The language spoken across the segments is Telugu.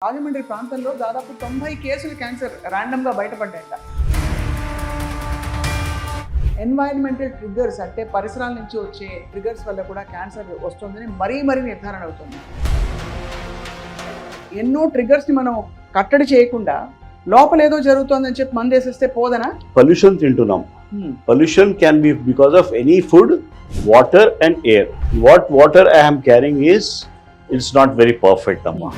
రాజమండ్రి ప్రాంతంలో దాదాపు 90 కేసులు క్యాన్సర్ ర్యాండమ్గా బయటపడ్డాయట. ఎన్వైరన్మెంటల్ ట్రిగ్గర్స్ అంటే పరిసరాల నుంచి వచ్చే ట్రిగ్గర్స్ వల్ల కూడా క్యాన్సర్ వస్తుందని మరీ నిర్ధారణ అవుతుంది. ఎన్నో ట్రిగ్గర్స్ని మనం కట్టడి చేయకుండా లోపల ఏదో జరుగుతుందని చెప్పి మందు వేసేస్తే పోదనా? పొల్యూషన్ తింటున్నాం. Pollution can be because of any food, water and air. What water I am carrying is it's not very perfect అమ్మా.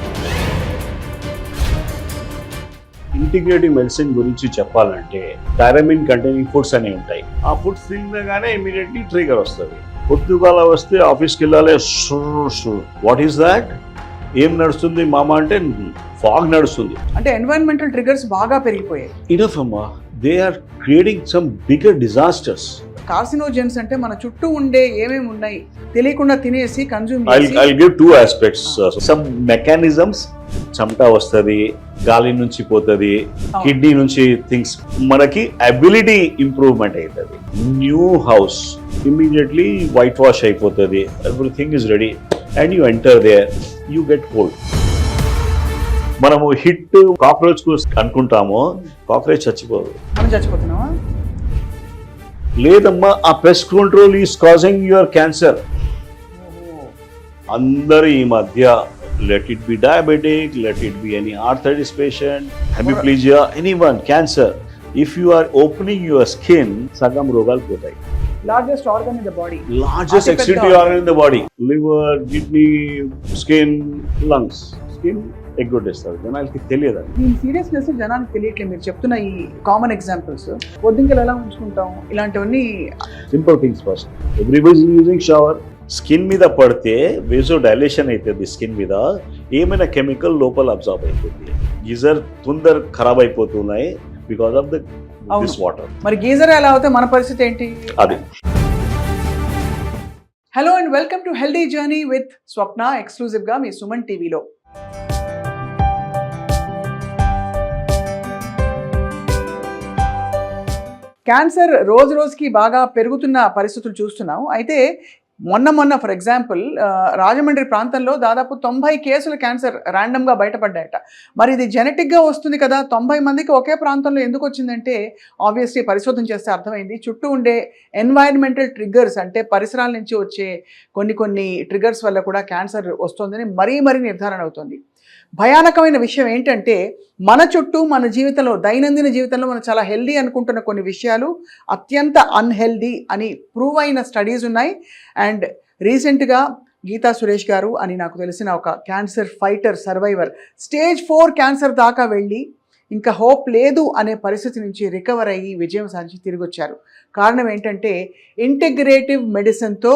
ఇంటిగ్రేటివ్ మెడిసిన్ గురించి చెప్పాలంటే థైరమిన్ కంటైనింగ్ ఫుడ్స్ అనేవి ఉంటాయి. ఆ ఫుడ్స్ తినగానే ఇమీడియట్లీ ట్రిగర్ వస్తుంది. పొద్దుగాల వస్తే ఆఫీస్కి వెళ్ళాలి, వాట్ ఈస్ దాట్? ఏం నడుస్తుంది మామ అంటే ఫాగ్ నడుస్తుంది. అంటే ఎన్వైరన్మెంటల్ ట్రిగ్గర్స్ బాగా పెరిగిపోయాయి. ఇనఫ్ అమ్మా, they are creating some bigger disasters. Carcinogens అంటే మన చుట్టూ ఉండే ఏమేమి ఉన్నాయి తెలియకుండా తినేసి కన్జ్యూమ్ చేసి. I'll give two aspects. Some mechanisms, చెమట వస్తుంది, గాలి నుంచి పోతుంది, కిడ్నీ నుంచి థింగ్స్, మనకి అబిలిటీ ఇంప్రూవ్మెంట్ అవుతుంది. New house immediately white wash అయిపోతుంది, everything is ready and you enter there, you get cold. మనము హిట్ కాక్రోచ్ కు అనుకుంటాము, కాక్రోచ్ చచ్చిపోదు. మనం చచ్చిపోతున్నావా? లేదమ్మా, ఆ pest control is causing your cancer. అందరూ ఈ మధ్య let it be diabetic, let it be any arthritis patient, hemiplegia, anyone, cancer. If you are opening your skin, sagam rogal potai. Largest organ in the body. Largest excretory organ in the body. Liver, kidney, skin, lungs. Skin ఎగ్గొట్టేస్తారు. జనాలకి తెలియదు. దీని సీరియస్నెస్ జనానికి తెలియట్లేదు. మీరు చెప్తున్న ఈ కామన్ ఎగ్జాంపుల్స్, పొద్దుంకలు ఎలా ఉంచుకుంటాం, ఇలాంటివన్నీ simple things. First everybody is using shower. Skin మీద పడితే వేజో డైలేషన్ అవుతుంది. స్కిన్ మీద ఏమైనా కెమికల్ లోపల అబ్జార్బ్ అవుతుంది. గీజర్ తొందర ఖరాబ్ అయిపోతున్నాయి బికాస్ ఆఫ్ దిస్ వాటర్. మరి గీజర్ ఎలా అవుతే మన పరిస్థితి ఏంటి? అది. Hello and welcome to healthy journey with Swapna, exclusive గా మీ సుమన్ టీవీలో. క్యాన్సర్ రోజు రోజుకి బాగా పెరుగుతున్న పరిస్థితులు చూస్తున్నాం. అయితే మొన్న ఫర్ ఎగ్జాంపుల్ రాజమండ్రి ప్రాంతంలో దాదాపు 90 కేసులు క్యాన్సర్ ర్యాండమ్గా బయటపడ్డాయట. మరి ఇది జెనెటిక్గా వస్తుంది కదా, 90 మందికి ఒకే ప్రాంతంలో ఎందుకు వచ్చిందంటే ఆబ్వియస్లీ పరిశోధన చేస్తే అర్థమైంది. చుట్టూ ఉండే ఎన్వైరన్మెంటల్ ట్రిగ్గర్స్ అంటే పరిసరాల నుంచి వచ్చే కొన్ని ట్రిగ్గర్స్ వల్ల కూడా క్యాన్సర్ వస్తుందని మరీ నిర్ధారణ అవుతుంది. భయానకమైన విషయం ఏంటంటే మన చుట్టూ మన జీవితంలో, దైనందిన జీవితంలో మనం చాలా హెల్దీ అనుకుంటున్న కొన్ని విషయాలు అత్యంత అన్హెల్దీ అని ప్రూవ్ అయిన స్టడీస్ ఉన్నాయి. అండ్ రీసెంట్గా గీతా సురేష్ గారు అని నాకు తెలిసిన ఒక cancer fighter, survivor, stage 4 cancer దాకా వెళ్ళి ఇంకా హోప్ లేదు అనే పరిస్థితి నుంచి రికవర్ అయ్యి విజయం సాధించి తిరిగి వచ్చారు. కారణం ఏంటంటే ఇంటిగ్రేటివ్ మెడిసిన్తో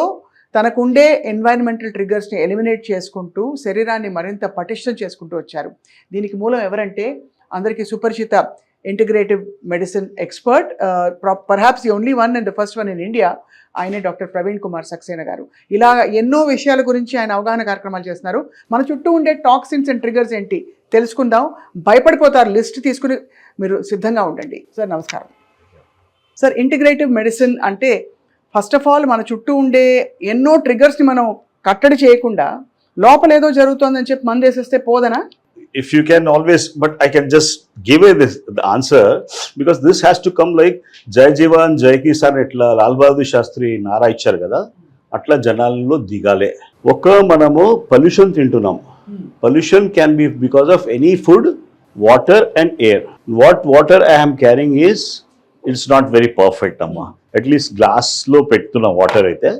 తనకుండే ఎన్వైరన్మెంటల్ ట్రిగ్గర్స్ని ఎలిమినేట్ చేసుకుంటూ శరీరాన్ని మరింత పటిష్టం చేసుకుంటూ వచ్చారు. దీనికి మూలం ఎవరంటే అందరికీ సుపరిచిత integrative medicine expert, perhaps the only one and the first one in India, ఆయనే డాక్టర్ ప్రవీణ్ కుమార్ సక్సేనా గారు. ఇలా ఎన్నో విషయాల గురించి ఆయన అవగాహన కార్యక్రమాలు చేస్తున్నారు. మన చుట్టూ ఉండే టాక్సిన్స్ అండ్ ట్రిగ్గర్స్ ఏంటి తెలుసుకుందాం. భయపడిపోతారు, లిస్ట్ తీసుకుని మీరు సిద్ధంగా ఉండండి. సార్ నమస్కారం. సార్, ఇంటిగ్రేటివ్ మెడిసిన్ అంటే ఫస్ట్ ఆఫ్ ఆల్ మన చుట్టూ ఉండే ఎన్నో ట్రిగ్గర్స్ని మనం కట్టడి చేయకుండా లోపల ఏదో జరుగుతుందని చెప్పి మందు వేసేస్తే పోదనా? If you can always, but I can just give the answer because this has to come like Jai Jawan, Jai Kisan etla Lal Bahadur Shastri nara icharu kada, atla janallo digale. Oka manamu pollution tintunam. Pollution can be because of any food, water and air. What water I am carrying is it's not very perfect amma. At least glass lo pettuna water aithe,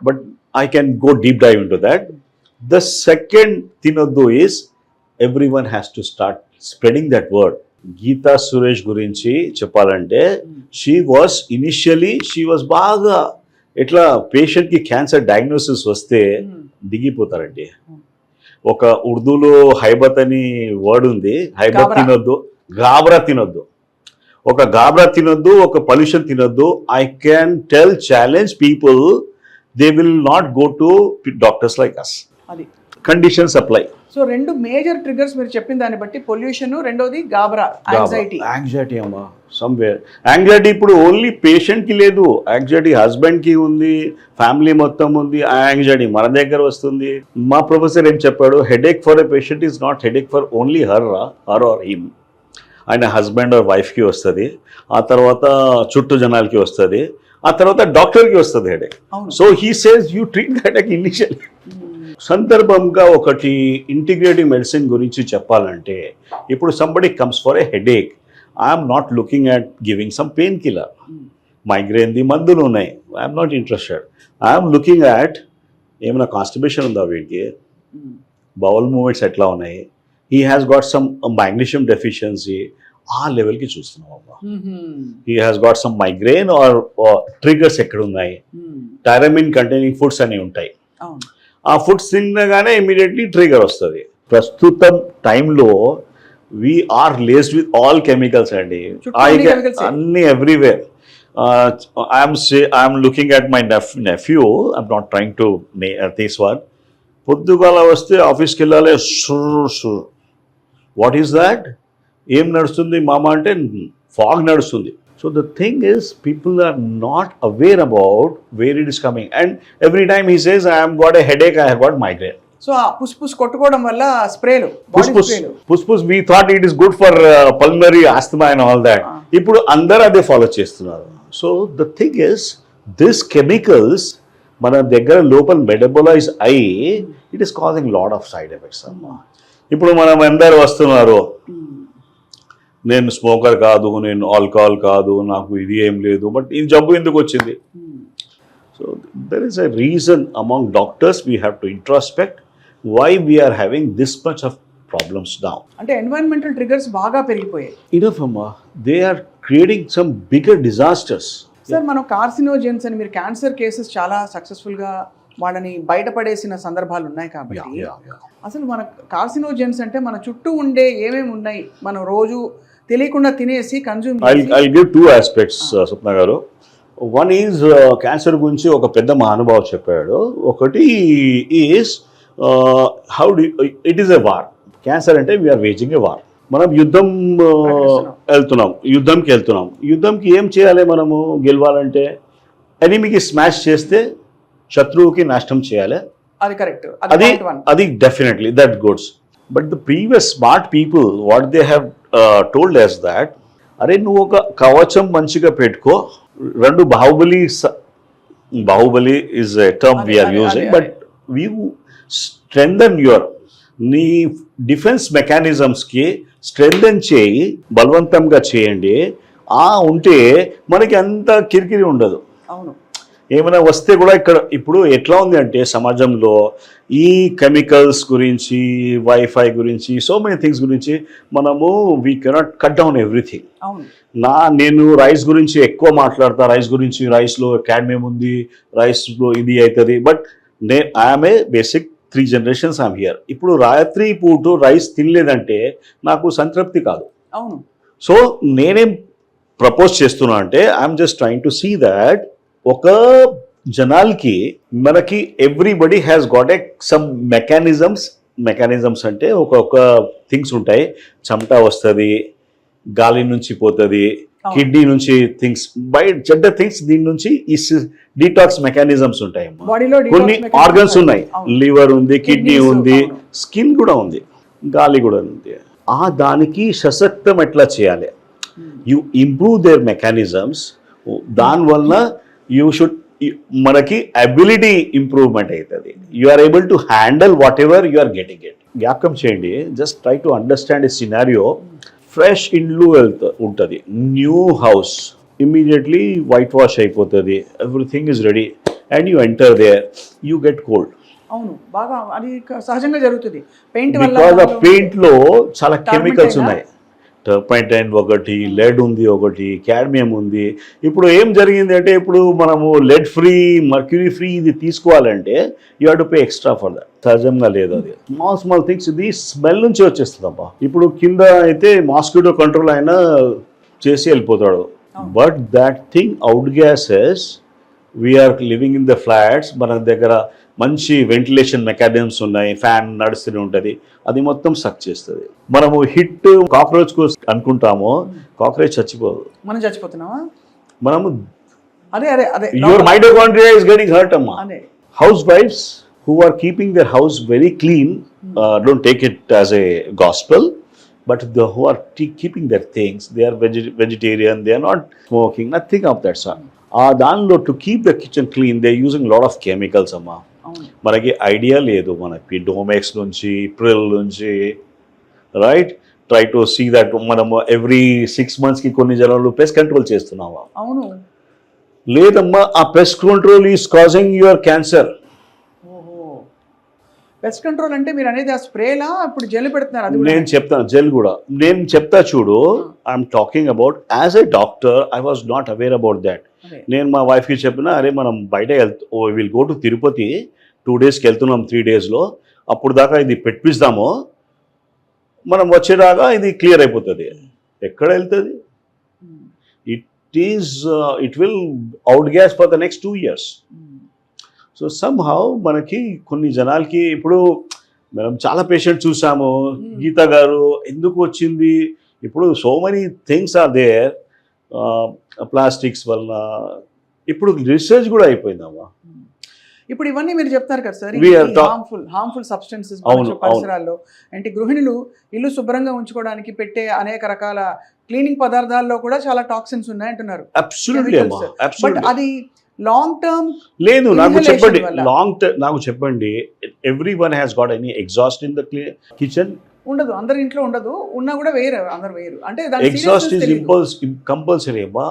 but I can go deep dive into that. The second tinoddu is everyone has to start spreading that word. Geeta Suresh gurinchi cheppalante, she was baga etla patient ki cancer diagnosis vaste digipotarante. Oka urdu lo haibat ani word undi, haibat tinoddu, gabra tinoddu. ఒక గాబ్రా తినొద్దు, ఒక పొల్యూషన్ తినొద్దు. I can tell, challenge people, they will not go to doctors like us. Conditions apply. So రెండు మేజర్ ట్రిగర్స్ మీరు చెప్పిన దాన్ని బట్టి పొల్యూషన్, రెండోది గాబరా, యాంగ్జైటీ అమ్మా సమ్వేర్. యాంగ్జైటీ ఇప్పుడు ఓన్లీ పేషెంట్కి లేదు, యాంగ్జైటీ హస్బెండ్కి ఉంది, ఫ్యామిలీ మొత్తం ఉంది. ఆ యాంగ్జైటీ మన దగ్గర వస్తుంది. మా ప్రొఫెసర్ ఏం చెప్పాడు, headache for a patient is not headache for only her or him. ఆయన హస్బెండ్ ఆర్ వైఫ్కి వస్తుంది, ఆ తర్వాత చుట్టూ జనాలకి వస్తుంది, ఆ తర్వాత డాక్టర్కి వస్తుంది headache. So he says you treat headache initial. సందర్భంగా ఒకటి ఇంటిగ్రేటివ్ మెడిసిన్ గురించి చెప్పాలంటే, ఇప్పుడు somebody comes for a headache, I'm not looking at giving some pain killer. మైగ్రేన్ది మందులు ఉన్నాయి, I'm not interested. I'm looking at ఏమైనా కాన్స్టిపేషన్ ఉందా వీడికి, బౌల్ మూమెంట్స్ ఎట్లా ఉన్నాయి, he has got some magnesium deficiency, ఆ లెవెల్కి చూస్తున్నాం అమ్మా. He has got some migraine or triggers ఎక్కడ ఉన్నాయి, టైరమిన్ కంటైనింగ్ ఫుడ్స్ అనేవి ఉంటాయి. ఆ ఫుడ్స్ తినగానే ఇమీడియట్లీ ట్రిగర్ వస్తుంది. ప్రస్తుతం టైంలో we're laced with all chemicals అండి, అన్ని everywhere. I'm looking at my nephew, I'm not trying to this one. పొద్దుగాల వస్తే ఆఫీస్కి వెళ్ళాలి, వాట్ ఈస్ దాట్, ఏం నడుస్తుంది మామ అంటే ఫాగ్ నడుస్తుంది. So the thing is people are not aware about where it is coming, and every time he says I have got a headache, I have got migraine. So ఆ పుస్ కొట్టుకోవడం వల్ల స్ప్రేలు, పుస్ we thought it is good for pulmonary asthma and all that. ఇప్పుడు అందరూ అదే ఫాలో చేస్తున్నారు. So the thing is this chemicals మన దగ్గర లోపల మెటబలైజ్ అయ్యి it is causing lot of side effects అమ్మా. ఇప్పుడు మనం అందరు వస్తున్నారు, నేను స్మోకర్ కాదు, నేను ఆల్కహాల్ కాదు, నాకు ఇది ఏం లేదు, బట్ ఈ జబ్బు ఎందుకు వచ్చింది? So there is a reason among doctors, we have to introspect why we are having this much of problems now. అంటే ఎన్వైరన్మెంటల్ ట్రిగర్స్ బాగా పెరిగిపోయాయి. ఇనఫ్ అమ్మా, they are creating some bigger disasters. Sir మనం కార్సినోజెన్స్ అని, మీరు క్యాన్సర్ కేసెస్ చాలా సక్సెస్ఫుల్గా వాళ్ళని బయటపడేసిన సందర్భాలు ఉన్నాయి కాబట్టి, అసలు మన కార్సినోజెన్స్ అంటే మన చుట్టూ ఉండే ఏమేమి ఉన్నాయి, మనం రోజు తెలియకుండా తినేసి consume. I give two aspects Swapna garu. One is cancer గురించి ఒక పెద్ద మహానుభావు చెప్పాడు. ఒకటి is how do it is a war. Cancer అంటే వీఆర్ వేజింగ్ ఎ వార్. మనం యుద్ధంకి వెళ్తున్నాం. యుద్ధంకి ఏం చేయాలి మనము గెలవాలంటే? ఎనిమికి స్మాష్ చేస్తే శత్రువుకి నాశనం చేయాలి. అది కరెక్ట్, అది definitely that goods. But the previous smart people what they have told us that, అరే నువ్వు ఒక కవచం మంచిగా పెట్టుకో. రెండు Baahubali is a term we are using, but we strengthen your నీ డిఫెన్స్ మెకానిజమ్స్కి స్ట్రెంథన్ చేయి, బలవంతంగా చేయండి. ఉంటే మనకి అంత కిరికిరి ఉండదు. అవును, ఏమైనా వస్తే కూడా ఇప్పుడు ఎట్లా ఉంది అంటే సమాజంలో ఈ కెమికల్స్ గురించి, వైఫై గురించి, సో మెనీ థింగ్స్ గురించి మనము we cannot cut down everything. నేను రైస్ గురించి ఎక్కువ మాట్లాడతా, రైస్లో క్యాడ్మియం ఉంది, రైస్లో ఇది అవుతుంది. But I'm a basic 3 generations I'm here. ఇప్పుడు రాత్రి పూట రైస్ తినలేదంటే నాకు సంతృప్తి కాదు. అవును. సో నేనేం ప్రపోజ్ చేస్తున్నా అంటే I'm just trying to see that ఒక జనాలకి మనకి everybody has got a some mechanisms అంటే ఒక థింగ్స్ ఉంటాయి. చెమట వస్తుంది, గాలి నుంచి పోతుంది, కిడ్నీ నుంచి థింగ్స్ బయట చెడ్డ థింగ్స్, దీని నుంచి ఈ డీటాక్స్ మెకానిజమ్స్ ఉంటాయి. కొన్ని ఆర్గన్స్ ఉన్నాయి, లివర్ ఉంది, కిడ్నీ ఉంది, స్కిన్ కూడా ఉంది, గాలి కూడా ఉంది. దానికి సశక్తం ఎట్లా చేయాలి? You improve their mechanisms. దానివల్ల మనకి అబిలిటీ ఇంప్రూవ్మెంట్ అవుతుంది. You are able to handle whatever you are getting it. జ్ఞాపకం చేయండి, just try to understand a scenario. Fresh ఇండ్లు ఉంటుంది, new house, immediately white wash అయిపోతుంది, everything is ready, and you enter there, you get cold. అవును, బాగా అది సహజంగా జరుగుతుంది. పెయింట్ లో చాలా కెమికల్స్ ఉన్నాయి. టర్పైంటైన్ ఒకటి, లెడ్ ఉంది, ఒకటి క్యాడ్మియం ఉంది. ఇప్పుడు ఏం జరిగింది అంటే, ఇప్పుడు మనము లెడ్ ఫ్రీ, మర్క్యూరీ ఫ్రీ ఇది తీసుకోవాలంటే you have to pay extra for that. సహజంగా లేదు అది. స్మాల్ థింగ్స్, ఇది స్మెల్ నుంచి వచ్చేస్తుంది అబ్బా. ఇప్పుడు కింద అయితే మాస్కిటో కంట్రోల్ అయినా చేసి వెళ్ళిపోతాడు. But that thing out gases, we are living in the flats, మన దగ్గర మంచి వెంటిలేషన్ మెకానిజమ్స్ ఉన్నాయి, ఫ్యాన్ నడుస్తూనే ఉంటుంది, అది మొత్తం సక్ చేస్తుంది. మనము హిట్ కాక్రోచ్ కు అనుకుంటామో కాక్రోచ్ చచ్చిపోదు, మనం చచ్చిపోతున్నావా? మనము అదే అదే అదే your mitochondria is getting hurt అమ్మా. అదే house wives who are keeping their house very clean, don't take it as a gospel, but the who are keeping their things, they are vegetarian, they are not smoking, nothing of that sort. దానిలో to keep the kitchen clean they using lot of chemicals అమ్మా. మనకి ఐడియా లేదు, మనకి డోమెక్స్ నుంచి ప్రిల్ నుంచి right try to see that మనము ఎవ్రీ 6 months కి కొన్ని జనాలు పెస్ట్ కంట్రోల్ చేస్తున్నామా? అవును. లేదమ్మా, ఆ pest control is causing your cancer. Pest control అంటే మీరు అనేది ఆ స్ప్రేలా ఇప్పుడు జెల్ పెడుతున్నారు? అది నేను చెప్తాను, జెల్ కూడా నేను చెప్తా చూడు. I'm talking about as a doctor, I was not aware about that. నేను మా వైఫ్కి చెప్పిన, అరే మనం బయట విల్ గో టు తిరుపతి 2 daysకి వెళ్తున్నాం, 3 daysలో, అప్పుడు దాకా ఇది పెట్టిస్తాము, మనం వచ్చేదాకా ఇది క్లియర్ అయిపోతుంది. ఎక్కడ వెళ్తుంది? It will out gas for the next 2 years. So somehow మనకి కొన్ని జనాలకి ఇప్పుడు మనం చాలా పేషెంట్ చూసాము. గీత గారు ఎందుకు వచ్చింది? ఇప్పుడు so many things are there, plastics వల్ల ఇప్పుడు రీసెర్చ్ కూడా అయిపోయిందమ్మా. ఇప్పుడు ఇవన్నీ మీరు చెప్తారు కదా సార్, హార్మ్ఫుల్ సబ్స్టెన్సెస్ పరిసరాల్లో అంటే గృహిణులు ఇల్లు శుభ్రంగా ఉంచుకోవడానికి పెట్టే అనేక రకాల క్లీనింగ్ పదార్థాల్లో కూడా చాలా టాక్సిన్స్ ఉన్నాయంటున్నారు. బట్ అది లాంగ్ టర్మ్ లేదు. నాకు చెప్పండి, నాకు చెప్పండి, every one has got any exhaust in the kitchen? ఉండదు, అందరి ఇంట్లో ఉండదు, ఉన్నా కూడా వేరు, అందరు వేరు. అంటే ఎగ్జాస్ట్ ఈజ్ కంపల్సరీ అమ్మా.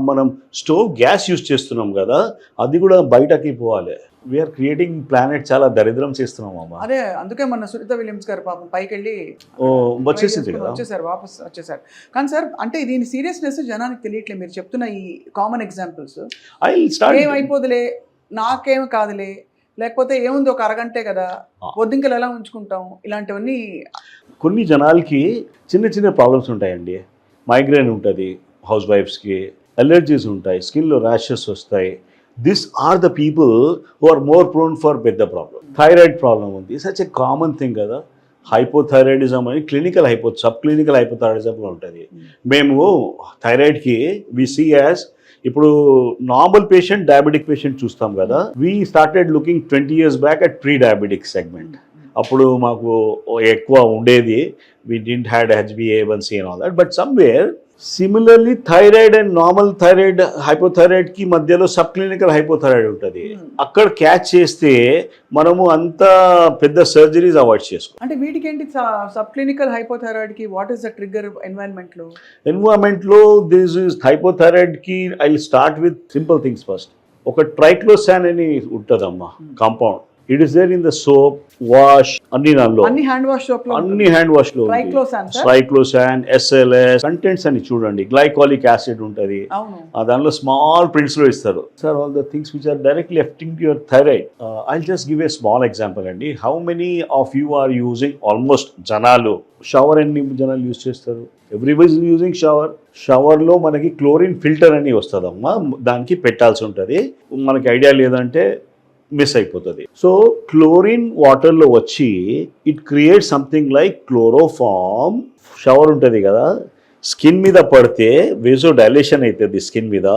మనం స్టవ్ గ్యాస్ యూజ్ చేస్తున్నాం కదా, అది కూడా బయటకి పోవాలి. వీఆర్ క్రియేటింగ్ ప్లానెట్, చాలా దరిద్రం చేస్తున్నాం అమ్మా. అదే అందుకే మన సునీత విలియమ్స్ గారు పాపం పైకి వెళ్ళి వచ్చేసింది కదా, వాపస్ వచ్చేసారు. కానీ సార్ అంటే దీని సీరియస్నెస్ జనానికి తెలియట్లేదు. మీరు చెప్తున్న ఈ కామన్ ఎగ్జాంపుల్స్ ఏమైపోదులే, నాకేం కాదులే, లేకపోతే ఏముంది ఒక అరగంటే కదా, బొద్దింకలు ఎలా ఉంచుకుంటాం, ఇలాంటివన్నీ. కొన్ని జనాలకి చిన్న చిన్న ప్రాబ్లమ్స్ ఉంటాయండి. మైగ్రేన్ ఉంటుంది హౌస్ వైఫ్స్కి, అలర్జీస్ ఉంటాయి, స్కిన్లో ర్యాషెస్ వస్తాయి. These are the people who are more prone for పెద్ద ప్రాబ్లం. థైరాయిడ్ ప్రాబ్లం ఉంది, సచ్ ఎ కామన్ థింగ్ కదా. హైపోథైరాయిడిజం అని క్లినికల్ సబ్ క్లినికల్ హైపోథైరాయిడిజంలో ఉంటుంది. మేము థైరాయిడ్కి వి సీ యాజ్, ఇప్పుడు నార్మల్ పేషెంట్, డయాబెటిక్ పేషెంట్ చూస్తాం కదా, we started looking 20 years back at pre diabetic segment. అప్పుడు మాకు ఎక్కువ ఉండేది, we didn't had HbA1c and all that. But somewhere similarly thyroid and normal thyroid, hypothyroid కి మధ్యలో సబ్ క్లినికల్ హైపోథైరాయిడ్ ఉంటుంది. అక్కడ క్యాచ్ చేస్తే మనము అంత పెద్ద సర్జరీస్ అవాయిడ్ చేసుకోవాలి. అంటే వీటికి ఏంటి సబ్ క్లినికల్ హైపోథైరాయిడ్ కి what is the trigger environment లో? దిస్ ఇస్ హైపోథైరాయిడ్ కి I will start with simple things first. ఒక ట్రైక్లోసాన్ అని ఉంటుందమ్మా compound. It is there in the soap, wash, అన్ని దానిలో, అన్ని హ్యాండ్ వాష్ లో ట్రైక్లోసాన్, SLS కంటెంట్స్ అని చూడండి. గ్లైకాలిక్ యాసిడ్ ఉంటుంది, దానిలో స్మాల్ ప్రింట్స్ లో ఇస్తారు. Sir all the things which are directly affecting to your thyroid. I just give a small example అండి. How many of you are using, almost జనాలు షవర్ ఎన్ని జనాలు యూజ్ చేస్తారు? Everybody is using shower. షవర్లో మనకి క్లోరిన్ ఫిల్టర్ అని వస్తుందమ్మా, దానికి పెట్టాల్సి ఉంటుంది. మనకి ఐడియా లేదంటే మిస్ అయిపోతుంది. సో క్లోరిన్ వాటర్లో వచ్చి it create something like chloroform. Shower ఉంటుంది కదా, స్కిన్ మీద పడితే వేజో డైలేషన్ అవుతుంది, స్కిన్ మీద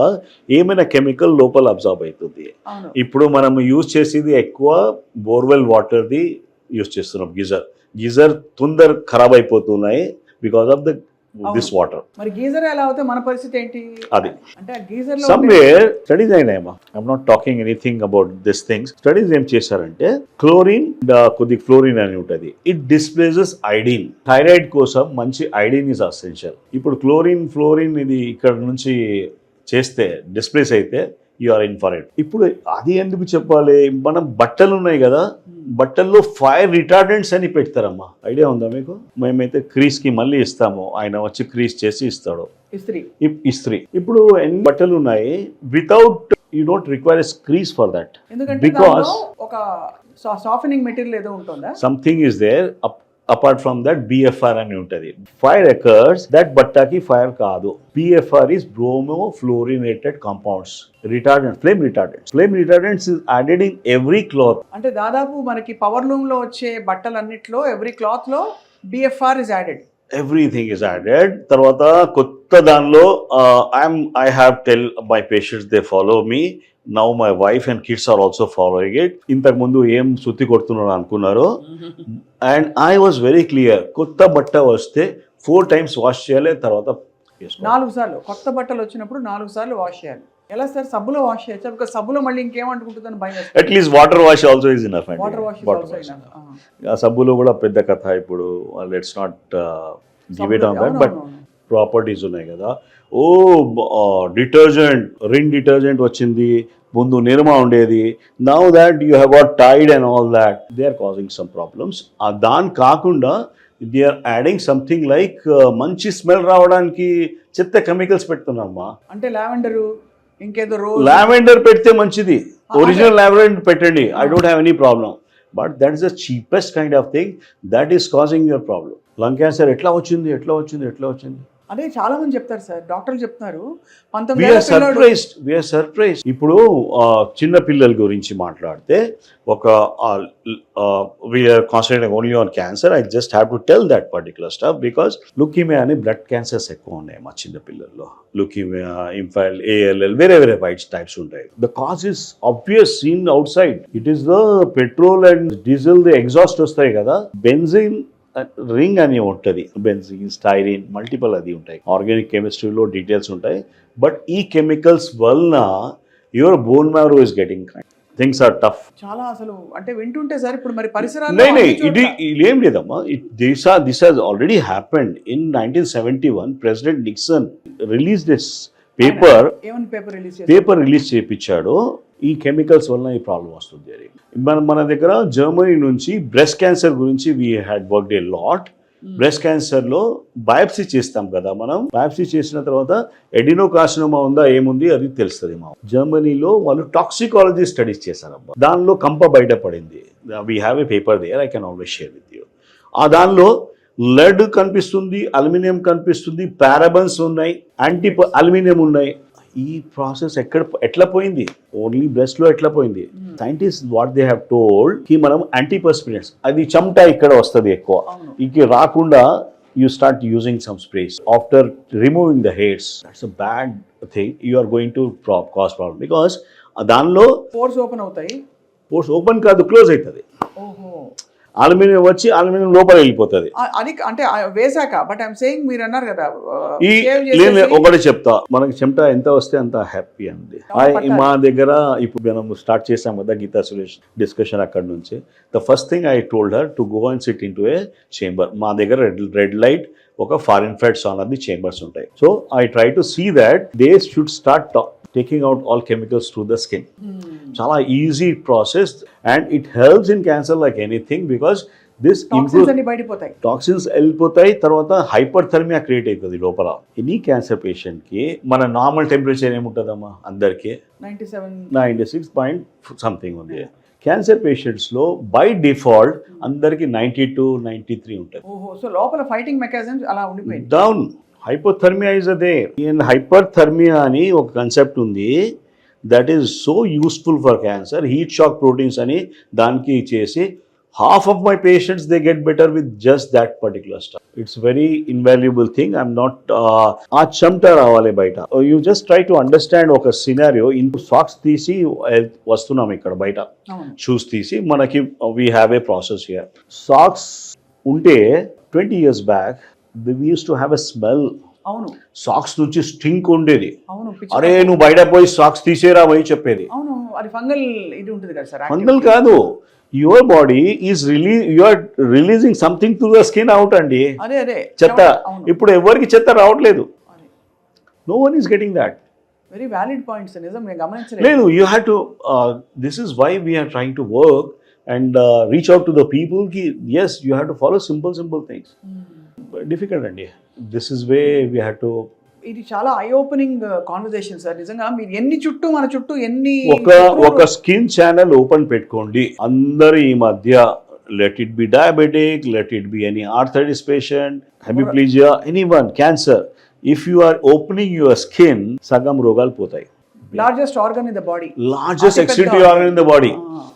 ఏమైనా కెమికల్ లోపల అబ్జార్బ్ అవుతుంది. ఇప్పుడు మనం యూజ్ చేసేది ఎక్కువ బోర్వెల్ వాటర్ది యూజ్ చేస్తున్నాం. గీజర్ తొందర ఖరాబ్ అయిపోతున్నాయి because of the this water. మరి గీజర్ ఎలా అవుతే మన పరిస్థితి ఏంటి? అది అంటే గీజర్ లో సమ్వేర్ స్టడీస్ అయినాయమ్మా. I'm not talking anything about this things. Studies ఏం చేశారంటే, క్లోరిన్, కొద్ది ఫ్లోరిన్ అని ఉంటుంది, ఇట్ డిస్ప్లేసెస్ ఐడిన్. థైరాయిడ్ కోసం మంచి ఐడిన్ ఇస్ అసెన్షియల్. ఇప్పుడు ఫ్లోరిన్ ఇది ఇక్కడ నుంచి చేస్తే డిస్ప్లేస్ అయితే you are in for it. ఇప్పుడు అది ఎందుకు చెప్పాలి? మనం బట్టలు ఉన్నాయి కదా, బట్టల్లో ఫైర్ రిటార్డెంట్స్ అని పెడతారమ్మా. ఐడియా ఉందా మీకు? మేమైతే క్రీస్ కి మళ్ళీ ఇస్తాము, ఆయన వచ్చి క్రీస్ చేసి ఇస్తాడు, ఇస్త్రీ. ఇప్పుడు ఎన్ని బట్టలు ఉన్నాయి, without you don't require crease for that, because ఒక సాఫ్టనింగ్ మెటీరియల్ ఏదో ఉంటుందా, something is there. Apart from that BFR అని ఉంటుంది. ఫైర్ ఎకర్స్ దట్ బట్టాకి ఫైర్ కాదు. BFR is bromo fluorinated compounds, retardant, flame retardants is added in every cloth. అంటే దాదాపు మనకి పవర్ లూమ్ లో వచ్చే బట్టలన్నిట్లో ఎవ్రీ క్లాత్ లో BFR is added. Everything is added. తర్వాత కొత్త దానిలో I have tell my patients, they follow me. Now my wife and kids are also following it. ఇంతకు ముందు ఏం సుత్తి కొడుతున్నాడు అనుకున్నారు. And I was very clear, కొత్త బట్ట వస్తే 4 times వాష్ చేయాలి, తర్వాత 4 సార్లు. కొత్త బట్టలు వచ్చినప్పుడు 4 సార్లు వాష్ చేయాలి. ఎలా సార్, సబ్బులో వాష్ చేయొచ్చా? బికాజ్ సబ్బులో మళ్ళీ ఇంకేమంటుకుంటుందని భయం. At least water wash also is enough. Water wash ఆ సబ్బులో కూడా పెద్ద కథ. ఇప్పుడు let's not give it on that, but properties ఉన్నాయి కదా. ఓ డిటర్జెంట్, రిన్ డిటర్జెంట్ వచ్చింది, ముందు నిర్మా ఉండేది. Now that you have got Tide and all that, they are causing some problems. దాని కాకుండా they are adding something like మంచి స్మెల్ రావడానికి చెత్త కెమికల్స్ పెడుతున్నామ్మా. అంటే లావెండర్, ఇంకేదో లావెండర్ పెడితే మంచిది, ఒరిజినల్ లావెండర్ పెట్టండి, I don't have any problem. But that is the cheapest kind of thing that is causing your problem. Lung cancer ఎట్లా వచ్చింది. అదే చాలా మంది చెప్తారు సార్, డాక్టర్లు చెప్తున్నారు. సర్ప్రైజ్. ఇప్పుడు చిన్న పిల్లల గురించి మాట్లాడితే ఒక we are concentrating only on cancer. I just have to tell that particular stuff because leukemia అని బ్లడ్ క్యాన్సర్స్ ఎక్కువ ఉన్నాయి మా చిన్న పిల్లల్లో. లుకీమియా, ఇంఫైల్, ALL, వేరే వైట్ టైప్స్ ఉంటాయి. The cause is obvious, seen outside. It is the petrol and diesel, the exhaust వస్తాయి కదా, బెంజిన్ రింగ్ అని ఉంటుంది, బెంజిన్, స్టైరిన్, మల్టిపుల్ అది ఉంటాయి. ఆర్గానిక్ కెమిస్ట్రీలో డీటెయిల్స్ ఉంటాయి. బట్ ఈ కెమికల్స్ వలన your bone marrow is getting things are tough. చాలా అసలు అంటే వింటుంటే సార్ ఇప్పుడు మరి పరిసరాలు ఇది ఏం లేదమ్మా. This has already happened. In 1971 president Nixon release this paper release చేయించాడు. ఈ కెమికల్స్ వలన ఈ ప్రాబ్లం వస్తుంది అని. మన దగ్గర జర్మనీ నుంచి బ్రెస్ట్ క్యాన్సర్ గురించి we had worked a lot. Breast క్యాన్సర్లో బయాప్సీ చేస్తాం కదా మనం. బయాప్సీ చేసిన తర్వాత ఎడినోకార్సినోమా ఉందా, ఏముంది అది తెలుస్తుంది. మా జర్మనీలో వాళ్ళు టాక్సికాలజీ స్టడీస్ చేశారమ్మా. దానిలో కంప బయటపడింది. We have a paper there, I can always share with you. ఆ దానిలో లెడ్ కనిపిస్తుంది, అల్యూమినియం కనిపిస్తుంది, పారాబన్స్ ఉన్నాయి, అల్యూమినియం ఉన్నాయి. ఈ ప్రాసెస్ ఎట్లా పోయింది, ఓన్లీ బ్రెస్ట్ లో ఎట్లా పోయింది? Scientist what they have told కి మనం యాంటీపర్స్పిరెంట్స్, అది చెమట ఇక్కడ వస్తుంది ఎక్కువ, ఇక రాకుండా you start using some sprays after removing the hairs. That's a bad thing. You are going to cause problem because దానిలో పోర్స్ ఓపెన్ అవుతాయి. పోర్స్ ఓపెన్ కాదు, క్లోజ్ అవుతుంది. అల్యూమినియం వచ్చి అల్యూమినియం లోపల వెళ్ళిపోతుంది. అది అంటే వేసాక. బట్ ఐఎమ్ సేయింగ్ మీరు అన్నారు కదా, ఒకటి చెప్తా, మనకి చెమట ఎంత వస్తే అంత హ్యాపీ అండి. మా దగ్గర ఇప్పుడు మనం స్టార్ట్ చేసాం కదా గీతా సురేష్ డిస్కషన్, అక్కడ నుంచి the first thing I told her to go and sit into a chamber. మా దగ్గర రెడ్ లైట్, ఒక ఫార్ ఇన్ఫ్రారెడ్ సానర్ చేంబర్స్ ఉంటాయి. So I try to see that they should start taking out all chemicals through the skin. Chala easy process and it helps in cancer like anything because this toxins ani bayadi potai, toxins ellipotai, tarvata hyperthermia create aitadi lopala. Any cancer patient ki mana normal temperature em untadamma andarki 96 point something undi. Cancer patients లో బై డిఫాల్ట్ అందరికి 92, 93 ఉంటుంది. సో లోపల ఫైటింగ్ మెకానిజమ్స్ అలా ఉండిపోయింది. డౌన్ హైపోథర్మియా ఇస్ అదే. హైపర్థర్మియా అని ఒక కన్సెప్ట్ ఉంది that is so useful for cancer. Heat shock proteins అని దానికి చేసి half of my patients they get better with just that particular stuff. It's very invaluable thing. I'm not aa chamta ravale baita. You just try to understand oka scenario. In socks teesi vastunam ikkada baita, shoes teesi manaki we have a process here. Socks unte 20 years back we used to have a smell. అవును, సాక్స్ నుంచి స్టింక్ ఉండేది. అవును, అరే నువ్వు బయట పోయి సాక్స్ తీసేరా పోయి చెప్పేది. అవును, అది ఫంగల్ ఇది ఉంటుంది కదా సార్. ఫంగల్ కాదు, your body is you are releasing something through the skin out అండి. అదే చెత్త. ఇప్పుడు ఎవరికి చెత్త రావట్లేదు. No one is getting that. Very valid points. నిజం, నేను గమనించలేదు. లేదు, you have to this is why we're trying to work and reach out to the people కి yes you have to follow simple things. Difficult అండి. This is way we have to. ఇది చాలా ఐ ఓపెనింగ్ కాన్వర్సేషన్ సార్. నిజంగా మీరు ఎన్ని మన చుట్టూ ఎన్ని ఒక స్కిన్ ఛానల్ ఓపెన్ పెట్టుకోండి. అందరు ఈ మధ్య let it be diabetic, let it be any arthritis patient, hemiplegia, anyone, cancer. If you are opening your skin, sagam rogal potai. Largest organ in the body. Largest అతిపెద్ద excretory organ in the body. Ah.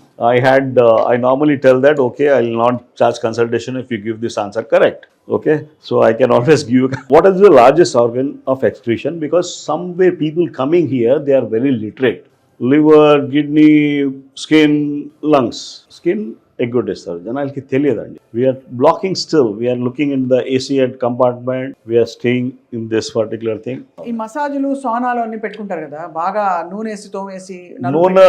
I normally tell that, okay, I will not charge consultation if you give this answer correct. Okay, so I can always give you. What is the largest organ of excretion? Because somewhere people coming here, they are very literate. Liver, kidney, skin, lungs. Skin, ఎగ్గొట్టేస్తారు జనాలకి తెలియదండి. We are blocking still, we are looking in the AC compartment, we are staying in this particular thing. ఈ మసాజులు సోనాలు అన్ని పెట్టుకుంటారు కదా, బాగా నూనె వేసి తోమేసి నూనె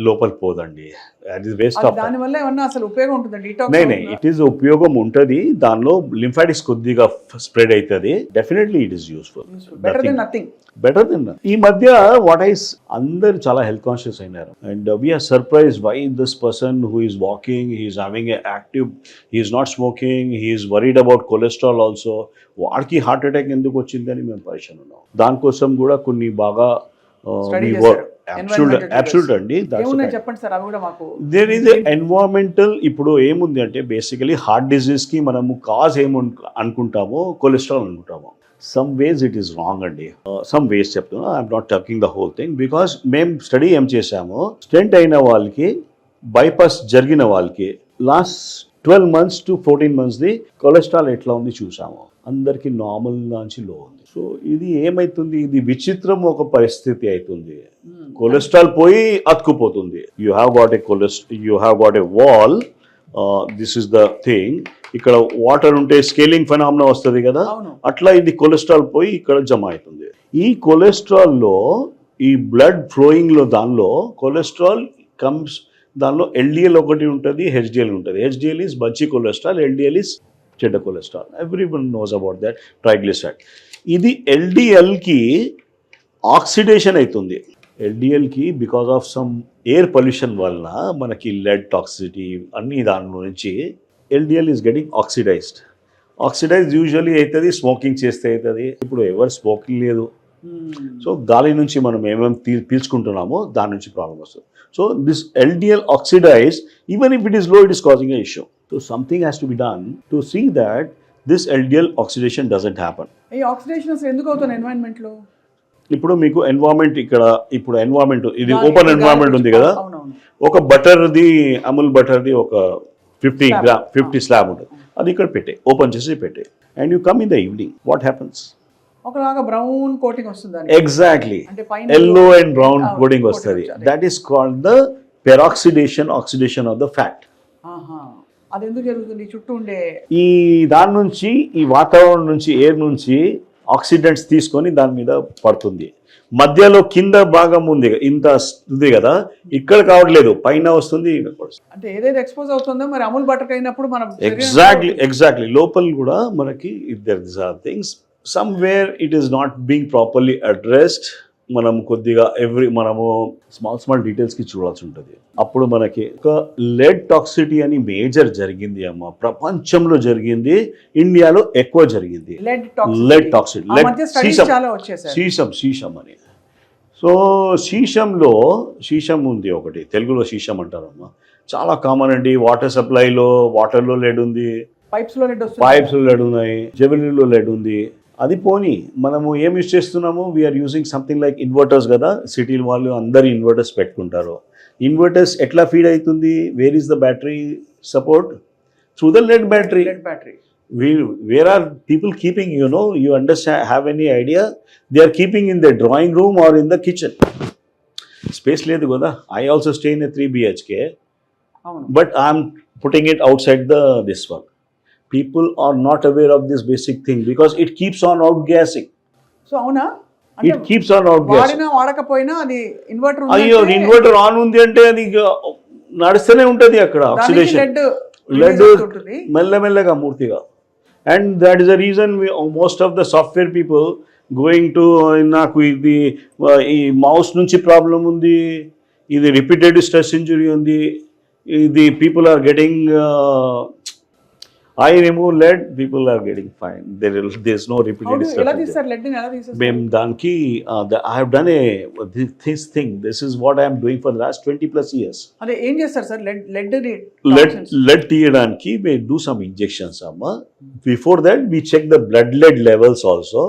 లోపలికి పోదండి, అది వేస్ట్ ఆఫ్. దాని వల్ల ఏమన్నా అసలు ఉపయోగం ఉంటుందండి? ఇట్ ఈస్ ఉపయోగం ఉంటుంది, దానిలో లింఫాటిక్స్ కొద్దిగా స్ప్రెడ్ అవుతుంది. Definitely it is useful, better than nothing. Better than. ఈ మధ్య వాట్ ఐస్ అందరు చాలా హెల్త్ కాన్షియస్ అయినారు, and we are surprise why this person who is walking, he is having a active, he is not smoking, he is worried about cholesterol also. వాడికి హార్ట్ అటాక్ ఎందుకు వచ్చిందని మేము పరిచయం ఉన్నాం. దానికోసం కూడా కొన్ని బాగా అబ్సల్యూట్ అండి. చెప్పండి సార్, అవి కూడా మాకు. There is environmental. ఇప్పుడు ఏముంది అంటే బేసికలీ హార్ట్ డిజీజ్ కి మనము కాజ్ అనుకుంటామో కొలెస్ట్రాల్ అనుకుంటాము. Some ways it is wrong అండి. సమ్ వేస్ చెప్తున్నా, I'm not talking the whole thing, because మేము స్టడీ ఏం చేసాము, స్టెంట్ అయిన వాళ్ళకి, బైపాస్ జరిగిన వాళ్ళకి last 12 months to 14 months the cholesterol ఎట్లా ఉంది చూసాము. అందరికి నార్మల్ నుంచి లో ఉంది. సో ఇది ఏమైతుంది, ఇది విచిత్రం ఒక పరిస్థితి అవుతుంది. కొలెస్ట్రాల్ పోయి అతుకుపోతుంది. You have got a wall, this is the thing. ఇక్కడ వాటర్ ఉంటే స్కేలింగ్ ఫెనామినా వస్తుంది కదా, అట్లా ఇది కొలెస్ట్రాల్ పోయి ఇక్కడ జమ అవుతుంది. ఈ కొలెస్ట్రాల్ లో, ఈ బ్లడ్ ఫ్లోయింగ్ లో, దానిలో కొలెస్ట్రాల్ కమ్స్, దానిలో ఎల్డిఎల్ ఒకటి ఉంటుంది, హెచ్డిఎల్ ఉంటుంది. హెచ్డిఎల్ ఈజ్ మంచి కొలెస్ట్రాల్, ఎల్డిఎల్ ఈజ్ చెడ్డ cholesterol. Everyone knows about that. Triglyceride. ఇది ఎల్డిఎల్కి ఆక్సిడేషన్ అవుతుంది. ఎల్డిఎల్కి because of some air pollution వలన మనకి లెడ్ టాక్సిటీ అన్ని దాని నుంచి LDL is getting oxidized. Usually అవుతుంది స్మోకింగ్ చేస్తే అవుతుంది. ఇప్పుడు ఎవరు స్మోకింగ్ లేదు, సో గాలి నుంచి మనం ఏమేమి పీల్చుకుంటున్నామో దాని నుంచి ప్రాబ్లం వస్తుంది. So this LDL oxidize, even if it is low, it is causing a issue. So something has to be done to see that this LDL oxidation doesn't happen. ఈ ఆక్సిడేషన్ అసలు ఎందుకు అవుతుంది ఎన్వైరన్మెంట్ లో? ఇప్పుడు మీకు ఎన్వైరన్మెంట్ ఇక్కడ, ఇప్పుడు ఎన్వైరన్మెంట్ ఇది ఓపెన్ ఎన్వైరన్మెంట్ ఉంది కదా, ఒక బటర్ది, అమూల్ బటర్ది ఒక 50 స్లాబ్ ఉంటుంది, అది ఇక్కడ పెట్టే, ఓపెన్ చేసి పెట్టే, and you come in the evening, what happens, ఒకలాగా బ్రౌన్ కోటింగ్ వస్తుంది. Exactly, yellow and brown coating వస్తుంది. That is called the peroxidation of the fat. అది ఎందుకు జరుగుతుంది? చుట్టూ ఉండే ఈ దాని నుంచి, ఈ వాతావరణం నుంచి, ఎయిర్ నుంచి ఆక్సిడెంట్స్ తీసుకొని దాని మీద పడుతుంది. మధ్యలో కింద భాగం ఉంది, ఇంత ఉంది కదా, ఇక్కడ కావట్లేదు, పైన వస్తుంది. అంటే ఏదైతే ఎక్స్పోజ్ అవుతుందో మరి అమూల్ బటర్ అయినప్పుడు మనం ఎగ్జాక్ట్లీ లోపల కూడా మనకి there are things somewhere it is not being properly addressed. మనం కొద్దిగా మనము స్మాల్ డీటెయిల్స్కి చూడాల్సి ఉంటుంది. అప్పుడు మనకి ఒక లెడ్ టాక్సిటీ అని మేజర్ జరిగింది అమ్మ, ప్రపంచంలో జరిగింది, ఇండియాలో ఎక్కువ జరిగింది. లెడ్ టాక్సిటీ, శీషం అని. సో శీషం ఉంది ఒకటి, తెలుగులో శీషం అంటారమ్మా, చాలా కామన్ అండి. వాటర్ సప్లైలో, వాటర్లో లెడ్ ఉంది, పైప్స్లో లెడ్ ఉన్నాయి, జెవెలరీలో లెడ్ ఉంది. అది పోనీ మనము ఏం యూజ్ చేస్తున్నాము, we are using something like inverters కదా, సిటీ వాళ్ళు అందరు ఇన్వర్టర్స్ పెట్టుకుంటారు. ఇన్వర్టర్స్ ఎట్లా ఫీడ్ అవుతుంది, where is the battery support, through the lead battery. Where are people keeping, you understand, have any idea, they are keeping in the drawing room or in the kitchen. Space లేదు కదా. I also stay in a 3 BHK, but I'm putting it outside this one. People are not aware of this basic thing because it keeps on outgassing. So avuna, it keeps on outgassing. వాడినా వాడకపోయినా అది ఇన్వర్టర్ ఉంది. అయ్యో, ఇన్వర్టర్ ఆన్ ఉంది అంటే అది నడుస్తూనే ఉంటుంది అక్కడ ఆక్సిడేషన్, లెడ్ మెల్లమెల్లగా మూర్తిగా. And that is the reason most of the software people going to, నాకు ఇది ఈ మౌస్ నుంచి ప్రాబ్లం ఉంది, ఇది రిపీటెడ్ స్ట్రెస్ ఇంజురీ ఉంది, ఇది people are getting I remove lead, people are getting fine. There's no How repeated do stuff. ఎలా in there. తీస్తారు లెడ్ ని ఎలా తీసేస్తారు? మేము దానికి I have done this thing. This is what I am doing for the last 20 plus years. అదే ఏం చేస్తారు సార్ లెడ్ ని Lead తీయడానికి we do some injections అమ్మ. Before that we check the blood lead levels also.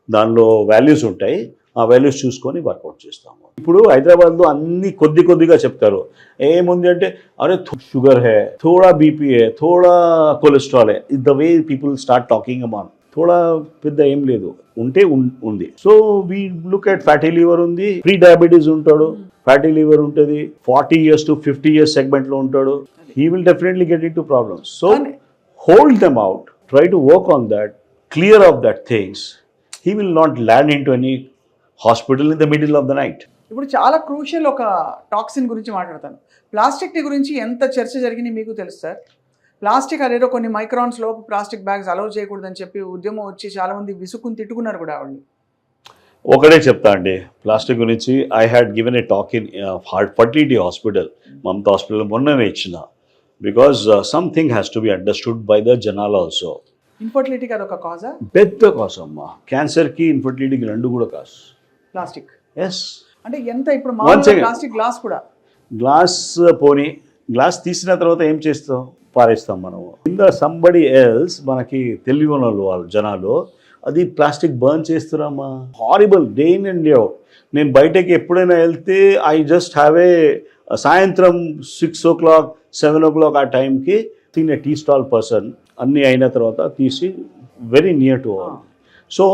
దానిలో వాల్యూస్ ఉంటాయి, ఆ వాల్యూస్ చూసుకొని వర్కౌట్ చేస్తాము. ఇప్పుడు హైదరాబాద్లో అన్ని కొద్దిగా చెప్తారు. ఏముంది అంటే అరే షుగర్ హే, థోడా బీపీ హే, థోడా కొలెస్ట్రాల్ హే. The way people start talking అమాన్ థోడా పెద్ద ఏం లేదు, ఉంటే ఉంది. So we look at fatty liver ఉంది, ప్రీ డయాబెటీస్ ఉంటాడు, ఫ్యాటీ లివర్ ఉంటుంది, 40 years to 50 years సెగ్మెంట్లో ఉంటాడు. He will definitely get into problems. So hold them out, try to work on that, clear of that things. He will not land into any hospital in the middle of the night. ఇప్పుడు చాలా క్రూషియల్ ఒక టాక్సిన్ గురించి మాట్లాడతాను. ప్లాస్టిక్ గురించి ఎంత చర్చ జరిగింది మీకు తెలుసు సార్? ప్లాస్టిక్ అదేదో కొన్ని మైక్రాన్స్ లోపు ప్లాస్టిక్ బ్యాగ్స్ అలౌ చేయకూడదని చెప్పి ఉద్యమం వచ్చి చాలా మంది విసుక్కుని తిట్టుకున్నారు కూడా ఆవిడని. ఒకటే చెప్తా అండి ప్లాస్టిక్ గురించి. I had given a talk in fertility hospital, Mamata hospital మొన్ననే ఇచ్చిన. Because something has to be understood by the జనాల్ ఆల్సో. ఇన్ఫర్టిలిటీకి అదొక కాజా? పెద్ద కాజ్ అమ్మా. క్యాన్సర్కి ఇన్ఫర్టిలిటీకి రెండు కూడా కాజ్ ప్లాస్టిక్. ఎస్. అంటే ఎంత ఇప్పుడు మామూలుగా ప్లాస్టిక్ గ్లాస్ కూడా, గ్లాస్ పోనీ గ్లాస్ తీసిన తర్వాత ఏం చేస్తాం, పారేస్తాం మనం. కింద సంబడి ఎల్స్ మనకి తెలివి ఉన్న వాళ్ళు జనాలు అది ప్లాస్టిక్ బర్న్ చేస్తున్నామా, horrible, day in and day out. నేను బయటకి ఎప్పుడైనా వెళ్తే ఐ జస్ట్ హ్యావ్ ఏ సాయంత్రం 6 o'clock 7 o'clock ఆ టైంకి తినే టీ స్టాల్ పర్సన్ అన్నీ అయిన తర్వాత తీసి very near to all. So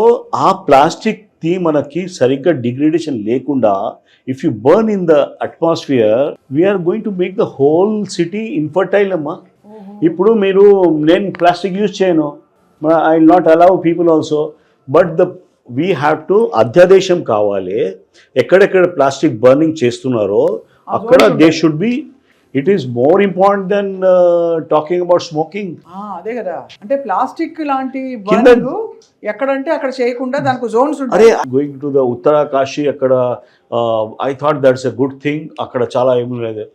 ఆ ప్లాస్టిక్ ది మనకి సరిగ్గా డిగ్రేడేషన్ లేకుండా if you burn in the atmosphere we're going to make the whole city infertile అమ్మా. ఇప్పుడు నేను ప్లాస్టిక్ యూజ్ చేయను, I will not allow people also, but we have to అధ్యాదేశం కావాలి. ఎక్కడెక్కడ ప్లాస్టిక్ బర్నింగ్ చేస్తున్నారో అక్కడ they should be. It is more important than talking about smoking. అదే కదా, అంటే ప్లాస్టిక్ లాంటి బర్నింగ్ ఎక్కడంటే అక్కడ చేయకుండా దానికి జోన్స్ ఉంటాయి. అరే గోయింగ్ టు ద ఉత్తరాకాశి, అక్కడ I thought that's a good thing. అక్కడ చాలా ఏమి లేదు.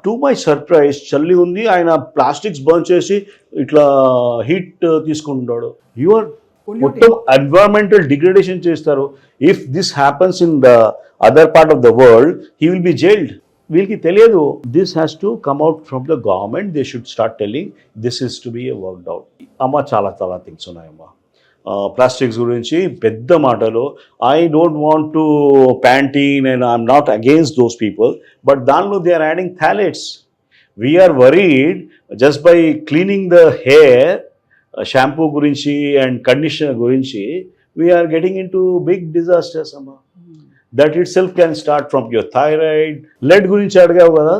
టు మై సర్ప్రైజ్ చల్లి ఉంది, ఆయన ప్లాస్టిక్స్ బర్న్ చేసి ఇట్లా హీట్ తీసుకుంటాడు. యువర్ మొత్తం ఎన్వైరన్మెంటల్ డిగ్రేడేషన్ చేస్తారు. If this happens in the other part of the world he will be jailed. వీళ్ళకి తెలియదు. This has to come out from the government. They should start telling this is to be worked out. అమ్మ చాలా థింగ్స్ ఉన్నాయమ్మా ప్లాస్టిక్స్ గురించి పెద్ద మాటలు. I don't want to Pantene and I'm not against those people, but దానిలో they are adding phthalates. We're worried just by cleaning the hair, shampoo గురించి అండ్ కండిషనర్ గురించి we are getting into big disasters అమ్మా. That itself can start from your thyroid. Lead గురించి అడిగావు కదా,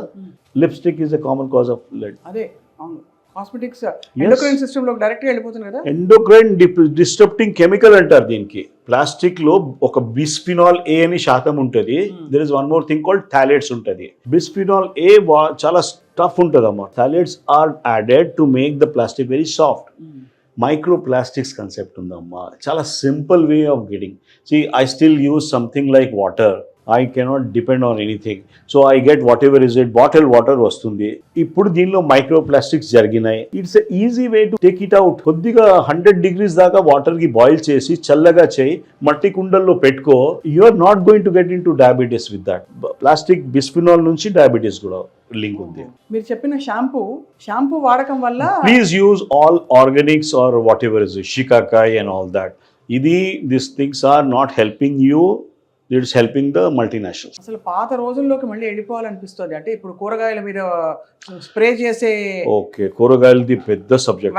lipstick is a common cause of lead. అదే అవును, కాస్మెటిక్స్ ఎండోక్రైన్ సిస్టమ్ లో డైరెక్ట్ గా వెళ్ళిపోతుంది కదా. ఎండోక్రైన్ డిస్టర్బింగ్ కెమికల్ అంటారు దీనికి. ప్లాస్టిక్ లో ఒక బిస్ఫినాల్ ఏ అని శాతం ఉంటుంది. There is one more thing called phthalates ఉంటుంది. బిస్ఫినాల్ ఏ చాలా టఫ్ ఉంటుంది అమ్మా. Phthalates are added to make the plastic very soft. Microplastics concept ఉందమ్మా. చాలా simple way of getting. See, I still use something like water. I cannot depend on anything. So I get whatever is it, bottled water వస్తుంది. ఇప్పుడు దీనిలో మైక్రోప్లాస్టిక్స్ జరిగినాయి. It's a easy way to take it out. కొద్దిగా 100 degrees దాకా వాటర్కి బాయిల్ చేసి చల్లగా చేయి, మట్టి కుండల్లో పెట్టుకో. You are not going to get into diabetes with that. Plastic bisphenol నుంచి డయాబెటీస్ కూడా లింక్ ఉంది. మీరు చెప్పిన షాంపూ వాడకం వల్ల please use all organics or whatever is shikakai and all that. These things are not helping you, it is helping the multinationals. అసలు పాత రోజుల్లోకి మళ్ళీ వెళ్ళిపోవాలనిపిస్తుంది. అంటే ఇప్పుడు కూరగాయల మీద స్ప్రే చేసే, ఓకే కూరగాయలది పెద్ద సబ్జెక్ట్,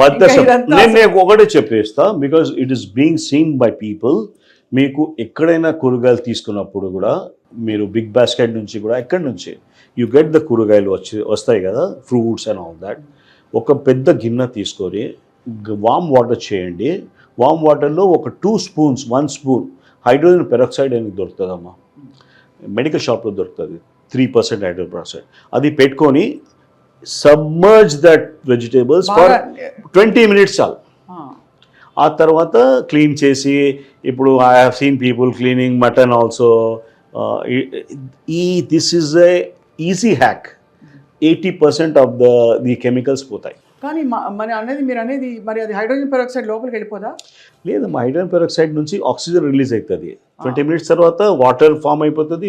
పెద్ద సబ్జెక్ట్. నేను ఒకటే చెప్పేస్తా, because it is being scene by people. మీకు ఎక్కడైనా కూరగాయలు తీసుకున్నప్పుడు కూడా మీరు బిగ్ బాస్కెట్ నుంచి కూడా ఎక్కడి నుంచి యూ గెట్ ద కూరగాయలు వస్తాయి కదా, ఫ్రూట్స్ అండ్ ఆల్ దాట్. ఒక పెద్ద గిన్నె తీసుకొని వామ్ వాటర్ చేయండి. వామ్ వాటర్లో ఒక 2 spoons 1 spoon హైడ్రోజన్ పెరాక్సైడ్ అని దొరుకుతుందమ్మా, మెడికల్ షాప్లో దొరుకుతుంది, 3% హైడ్రోజన్ పెరాక్సైడ్. అది పెట్టుకొని submerge that vegetables for 20 minutes చాలు. ఆ తర్వాత క్లీన్ చేసి, ఇప్పుడు I have seen people cleaning mutton also. This is a easy hack. 80% of the chemicals పోతాయి. కానీ మరి అనేది మీరు అనేది మరి అది హైడ్రోజన్ పెరాక్సైడ్ లోపలికి వెళ్ళిపోదా? లేదు, మా హైడ్రోజన్ పెరాక్సైడ్ నుంచి ఆక్సిజన్ రిలీజ్ అవుతుంది. 20 minutes తర్వాత వాటర్ ఫామ్ అయిపోతుంది.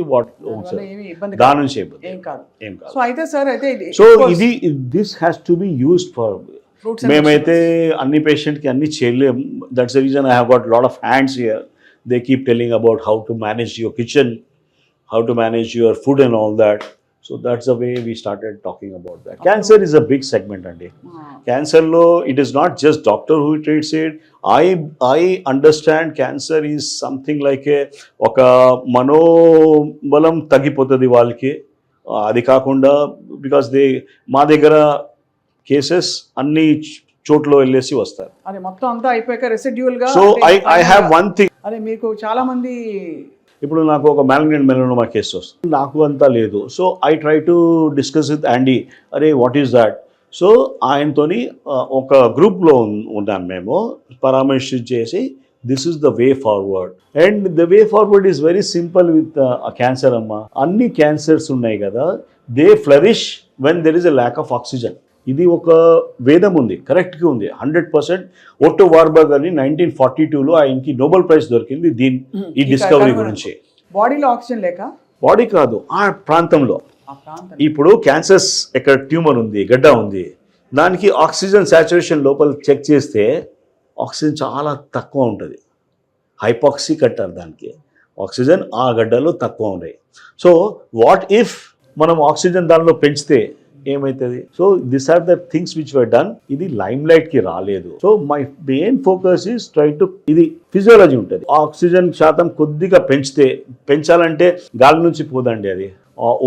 ఏమి ఇబ్బంది దాని నుంచి ఏం కాదు. ఏం కాదు. సో అయితే సార్ అయితే సో ఇది this has to be used for. Fruits మేమైతే అన్ని పేషెంట్కి అన్ని చేయలేం. That's the reason I have got lot of hands here. They keep telling about how to manage your kitchen, how to manage your food and all that. So that's the way we started talking about that. Cancer is a big segment andi. Cancer lo it is not just doctor who treats it. I understand cancer is something like oka manobalam tagipotadi వాళ్ళకి. అది కాకుండా because they మా దగ్గర కేసెస్ అన్ని చోట్ల వెళ్ళేసి వస్తారు. అది మొత్తం అంతా అయిపోయాక రెసిడ్యూల్ గా. So I have one thing. అదే మీకు చాలా మంది ఇప్పుడు నాకు ఒక మ్యాలిగ్నెంట్ మెలనోమా కేసు వస్తుంది, నాకు అంతా లేదు. So I try to discuss with Andy, అరే వాట్ ఈస్ దాట్. సో ఆయనతోని ఒక గ్రూప్లో ఉన్నాను మేము, పరామర్శించేసి this is the way forward. And the way forward is very simple with cancer అమ్మ. అన్ని క్యాన్సర్స్ ఉన్నాయి కదా, they flourish when there is a lack of oxygen. ఇది ఒక వేదం ఉంది, కరెక్ట్గా ఉంది 100%. ఓటో వార్బర్గ్ అని 1942లో ఆయనకి నోబెల్ ప్రైజ్ దొరికింది ఈ డిస్కవరీ గురించి. బాడీలో ఆక్సిజన్ లేక, బాడీ కాదు ఆ ప్రాంతంలో. ఇప్పుడు క్యాన్సర్స్ ఎక్కడ ట్యూమర్ ఉంది, గడ్డ ఉంది, దానికి ఆక్సిజన్ సాచురేషన్ లోపల చెక్ చేస్తే ఆక్సిజన్ చాలా తక్కువ ఉంటుంది. హైపాక్సిక్ అంటారు దానికి. ఆక్సిజన్ ఆ గడ్డలో తక్కువ ఉన్నాయి. సో వాట్ ఇఫ్ మనం ఆక్సిజన్ దానిలో పెంచితే ఏమవుతుంది? So this are the things which were done. ఇది లైమ్ లైట్ కి రాలేదు. So my main focus is try to, ఇది ఫిజియాలజీ ఉంటుంది. ఆక్సిజన్ శాతం కొద్దిగా పెంచాలంటే గాలి నుంచి పోదండి అది.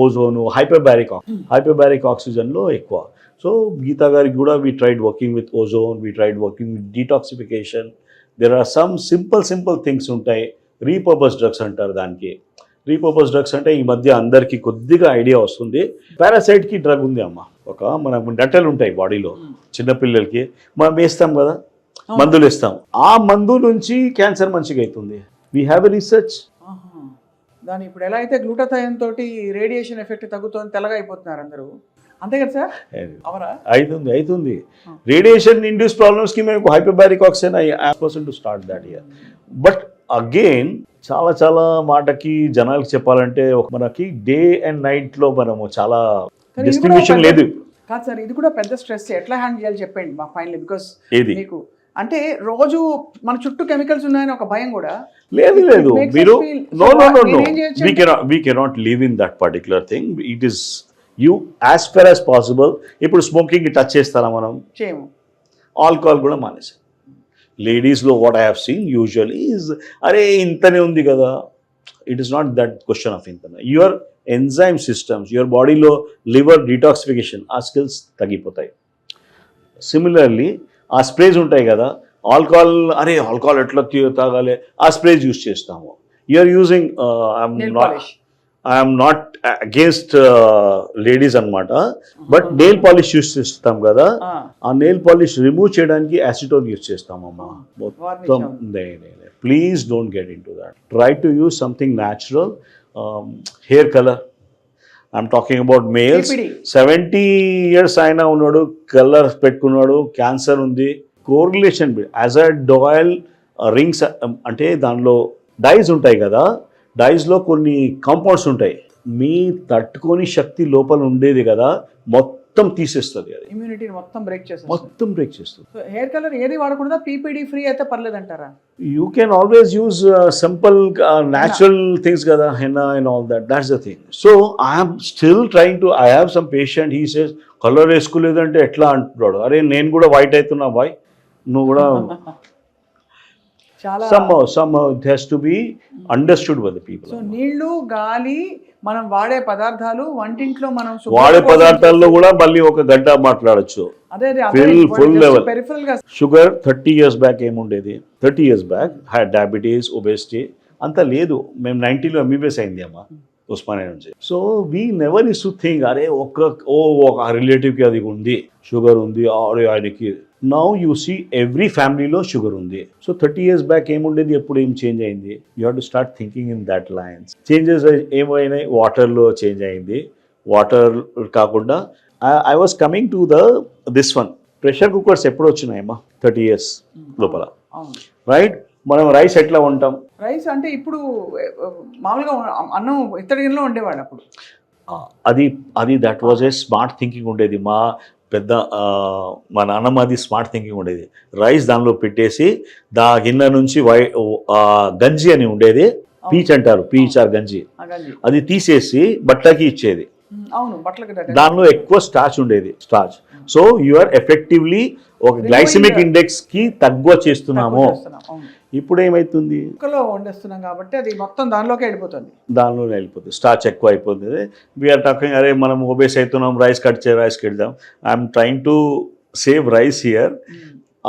ఓజోను, హైపర్బారిక్ ఆక్సిజన్లో ఎక్కువ. సో గీతా గారికి కూడా we tried working with ozone, we tried working with detoxification. There are some simple things ఉంటాయి. రీపర్పస్ డ్రగ్స్ అంటారు దానికి. రీపర్పస్ డ్రగ్స్ అంటే ఈ మధ్య అందరికీ కొద్దిగా ఐడియా వస్తుంది. పారాసైట్కి డ్రగ్ ఉంది అమ్మ. మన డట్టలు ఉంటాయి బాడీలో, చిన్నపిల్లలకి మనం వేస్తాం కదా, మందులు వేస్తాం. ఆ మందు నుంచి క్యాన్సర్ మంచిగా అవుతుంది. We have a research. దాని ఇప్పుడు ఎలా అయితే గ్లూటాథయోన్ తోటి రేడియేషన్ ఎఫెక్ట్ తగ్గుతుంది, తెల్లగా అయిపోతున్నారు అందరూ, అంతే కదా సార్? అవుతుంది. రేడియేషన్ ఇండ్యూస్ ప్రాబ్లమ్స్ కి మేము hyperbaric oxygen I to start that year. But again చాలా మాటకి జనాలకి చెప్పాలంటే మనకి డే అండ్ నైట్ లో మనము చాలా డిస్ట్రిబ్యూషన్ లేదు. కాదు సార్, ఇది కూడా పెద్ద స్ట్రెస్. ఎట్లా హ్యాండిల్ చేయాలి చెప్పండి మా ఫైనల్. బికాస్ మీకు అంటే రోజు మన చుట్టూ కెమికల్స్ ఉన్నాయని ఒక భయం కూడా లేదు. మీరు we cannot live in that particular thing. It is you as far as possible. ఇప్పుడు స్మోకింగ్ టచ్ చేస్తారా మనం? చేయము. ఆల్కహాల్ కూడా మానేసాం. లేడీస్లో what I have seen usually is అరే ఇంతనే ఉంది కదా. It is not that question of ఇంతనే. యువర్ ఎంజైమ్ సిస్టమ్స్, యువర్ బాడీలో లివర్ డీటాక్సిఫికేషన్, ఆ స్కిల్స్ తగ్గిపోతాయి. సిమిలర్లీ ఆ స్ప్రేస్ ఉంటాయి కదా, ఆల్కహాల్ ఎట్లా తాగాలి, ఆ స్ప్రేస్ యూజ్ చేస్తాము. You're using I'm not against ladies అనమాట, బట్ నెయిల్ పాలిష్ యూజ్ చేస్తాం కదా, ఆ నెయిల్ పాలిష్ రిమూవ్ చేయడానికి యాసిటోన్ యూజ్ చేస్తామమ్మా మొత్తం. Please don't get in to that. Try to use something natural. Hair colour, I'm talking about males. 70 years అయినా ఉన్నాడు, కలర్ పెట్టుకున్నాడు, క్యాన్సర్ ఉంది, కోరిలేషన్. అజాడ్ ఆయిల్ రింగ్స్ అంటే దానిలో డైస్ ఉంటాయి కదా, డైస్లో కొన్ని కాంపౌండ్స్ ఉంటాయి. మీ తట్టుకొని శక్తి లోపల ఉండేది కదా, మొత్తం తీసేస్తుంది. అది ఇమ్యూనిటీని మొత్తం బ్రేక్ చేస్తుంది. హెయిర్ కలర్ ఏది వాడకూడదా? పీపీడీ ఫ్రీ అయితే పర్లేదు అంటారా? You can always use simple natural things కదా, henna and all that. That's the thing. So I'm still trying to, I have some patient, he says colour వేసుకోలేదంటే ఎట్లా అంటున్నాడు. అరే నేను కూడా వైట్ అవుతున్నా బాయ్, నువ్వు కూడా. somehow it has to be understood by the people. So నీళ్లు, గాలి, మనం వాడే పదార్థాలు, వంటింట్లో మనం వాడే పదార్థాల్లో కూడా మళ్ళీ ఒక గంట మాట్లాడచ్చు. Full level sugar 30 years back ఏముండేది? 30 years బ్యాక్ డయాబెటీస్, ఒబేసిటీ అంత లేదు. మేము 90లో ఎంబీబీఎస్ అయింది అమ్మ ఉస్మానియా నుంచి. So we never is to think అరే ఒక రిలేటివ్కి అది ఉంది, షుగర్ ఉంది, అరే ఆయనకి. నౌ యూ సీ ఎవ్రీ ఫ్యామిలీలో షుగర్ ఉంది. సో 30 years బ్యాక్ ఏముండేది, ఎప్పుడు ఏం చేంజ్ అయింది? You have to start thinking in that lines. Changes ఏమైనాయి? వాటర్లో చేంజ్ అయింది. వాటర్ కాకుండా I was coming to this one pressure cookers ఎప్పుడు వచ్చినాయమ్మా 30 years లోపల, అవును. రైట్? మనం రైస్ ఎట్లా వంటాం? రైస్ అంటే ఇప్పుడు మామూలుగా అన్నం ఇత్తడి గిన్నెలో ఉండేవాడు అప్పుడు. అది that was a smart thinking ఉండేది. మా నాన్నమ్మ అది స్మార్ట్ థింకింగ్ ఉండేది. రైస్ దానిలో పెట్టేసి గిన్నె నుంచి గంజి అని ఉండేది, పీచ్ అంటారు, పీచ్ ఆర్ గంజి, అది తీసేసి బట్టకి ఇచ్చేది. అవును, బట్టలకి దానిలో ఎక్కువ స్టార్చ్ ఉండేది, స్టార్చ్. సో యూఆర్ ఎఫెక్టివ్లీ ఒక గ్లైసిమిక్ ఇండెక్స్ కి తక్కువ చేస్తున్నాము. ఇప్పుడు ఏమైతుంది, కుక్కలో వండేస్తున్నాం కాబట్టి అది మొత్తం దానిలోకి వెళ్ళిపోతుంది, స్టార్చ్ ఎక్కువ అయిపోతుంది. వీఆర్ టాకింగ్, అరే మనం ఒబేస్ అవుతున్నాం, రైస్ కడదాం. I'm trying to save rice here.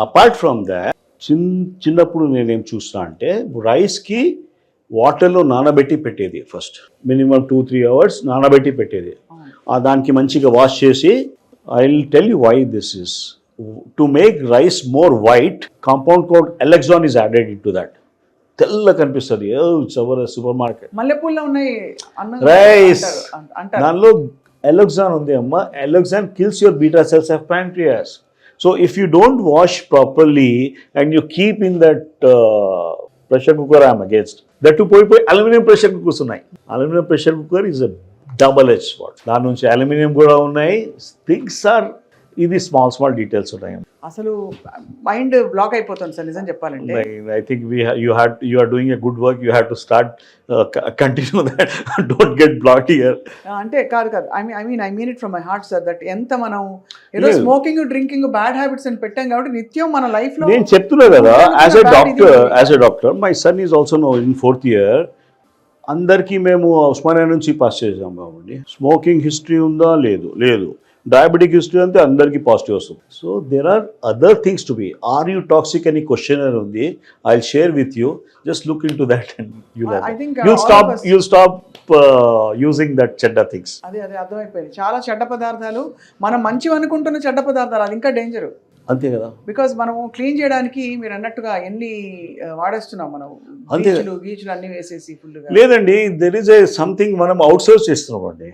Apart from that, చిన్నప్పుడు నేనేం చూస్తా అంటే రైస్కి వాటర్లో నానబెట్టి పెట్టేది. ఫస్ట్ మినిమం 2-3 hours నానబెట్టి పెట్టేది. దానికి మంచిగా వాష్ చేసి, I will tell you why this is. To make rice more white, compound called alloxan is added into that. తెల్ల కనిపిస్తుంది, సూపర్ మార్కెట్ మల్లెపూల్లో ఉన్నాయి రైస్, దానిలో ఎలెక్సాన్ ఉంది అమ్మ. Alloxan kills your beta cells of pancreas. So if you don't wash properly and you keep in that pressure cooker, I'm against that. పోయి అల్యూమినియం ప్రెషర్ కుక్కర్స్ ఉన్నాయి. Aluminium pressure cooker is a double edge sword. దాని నుంచి అల్యూమినియం కూడా ఉన్నాయి. థింగ్స్ ఆర్, ఇది స్మాల్ డీటెయిల్స్ ఉన్నాయి. అసలు మైండ్ బ్లాక్ అయిపోతుంది సార్ నిజం చెప్పాలంటే. I think you are doing a good work. You have to start continue that. Don't get black here. అంటే కాదు I mean it from my heart sir. That ఎంత మనం ఏదో స్మోకింగ్, డ్రింకింగ్, బ్యాడ్ హ్యాబిట్స్ అని పెట్టాం కాబట్టి నిత్యం మన లైఫ్ లో, నేను చెప్తున్నా కదా, as a doctor my son is also now in 4th year. అందరికీ మేము ఉస్మానియా నుంచి పాస్ చేసాం కాబట్టి స్మోకింగ్ హిస్టరీ ఉందా? లేదు. డయాబెటిక్ హిస్టరీ అంతే, అందరికీ పాజిటివ్ వస్తుంది. So there are other things to be. Are you toxic అని క్వశ్చనర్ ఉంది, I will share with you. Just look into that and you'll stop using that చెడ్డ థింగ్స్. అదే అర్థమైపోయింది. చాలా చెడ్డ పదార్థాలు, మనం మంచివి అనుకుంటున్న చెడ్డ పదార్థాలు, అది ఇంకా డేంజర్. అంతే కదా, బికాస్ మనం క్లీన్ చేయడానికి మీరు అన్నట్టుగా ఎన్ని వాడేస్తున్నాం మనం, గీచులు అన్ని వేసేసి ఫుల్గా. లేదండి, దెర్ ఇస్ ఏ సంథింగ్ మనం అవుట్ సోర్స్ చేస్తున్నాం అండి.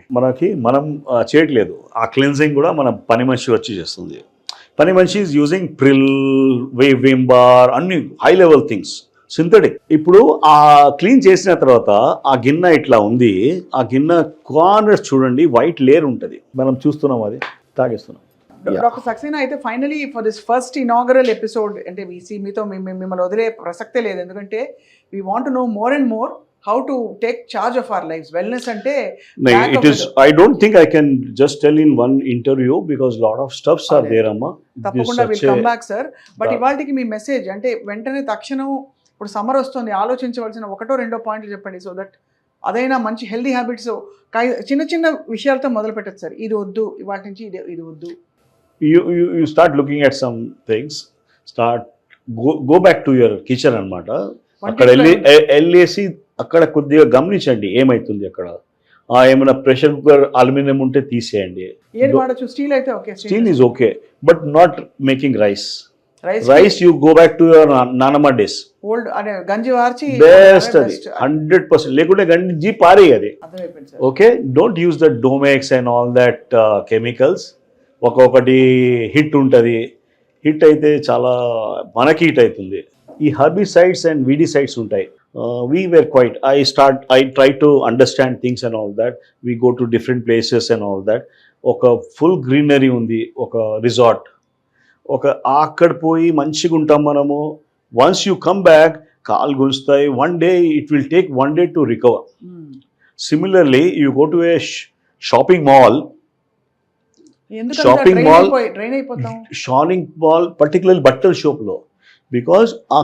మనం చేయట్లేదు. ఆ క్లీన్జింగ్ కూడా మన పని మనిషి వచ్చి చేస్తుంది. పని మనిషి is using Pril, Vim bar, అన్ని హై లెవెల్ థింగ్స్, సింథటిక్. ఇప్పుడు ఆ క్లీన్ చేసిన తర్వాత ఆ గిన్నె ఇట్లా ఉంది, ఆ గిన్నె కార్నర్స్ చూడండి, వైట్ లేయర్ ఉంటుంది, మనం చూస్తున్నాం, అది తాగేస్తున్నాం. డాక్టర్ సక్సేనా, అయితే finally for this first inaugural episode, అంటే మీతో మిమ్మల్ని వదిలే ప్రసక్తే లేదు. ఎందుకంటే we want to know more and more how to take charge of our lives. Wellness ante it is, I don't think I can just tell in one interview because lot of stuffs are there amma. Tappakunda will come back sir. But ivaltiki me message అంటే వెంటనే తక్షణం, ఇప్పుడు సమ్మర్ వస్తుంది, ఆలోచించవలసిన ఒకటో రెండో పాయింట్లు చెప్పండి. సో దట్ అదైనా మంచి హెల్దీ హ్యాబిట్స్, చిన్న విషయాలతో మొదలు పెట్టచ్చు సార్. ఇది వద్దు, ఇవాటి నుంచి ఇది వద్దు. You start looking at some things. Go back to your kitchen అన్నమాట. అక్కడ వెళ్ళేసి అక్కడ కొద్దిగా గమనించండి ఏమైతుంది అక్కడ. ఏమైనా ప్రెషర్ కుక్కర్ అల్యూమినియం ఉంటే తీసేయండి. స్టీల్ అయితే okay, steel is okay, but not making rice you go back to your నానమ్మ డేస్. ఓల్డ్ అదే గంజి వార్చి బెస్ట్, అది 100%. లేకుంటే గంజి పారే అది. Okay, don't use that Domex and all that chemicals. ఒక్కొక్కటి హిట్ ఉంటుంది, హిట్ అయితే చాలా మనకి హిట్ అవుతుంది. ఈ హర్బిసైడ్స్ అండ్ వీడిసైడ్స్ ఉంటాయి. We were quite, I try to understand things and all that. We go to different places and all that. ఒక ఫుల్ గ్రీనరీ ఉంది, ఒక రిసార్ట్, అక్కడ పోయి మంచిగా ఉంటాం మనము. వన్స్ యూ కమ్ బ్యాక్, కాలు గుంజుతాయి. One day it will take 1 day to recover. Similarly you go to a shopping mall, particularly బట్టల షాప్లో, బికాస్ ఆ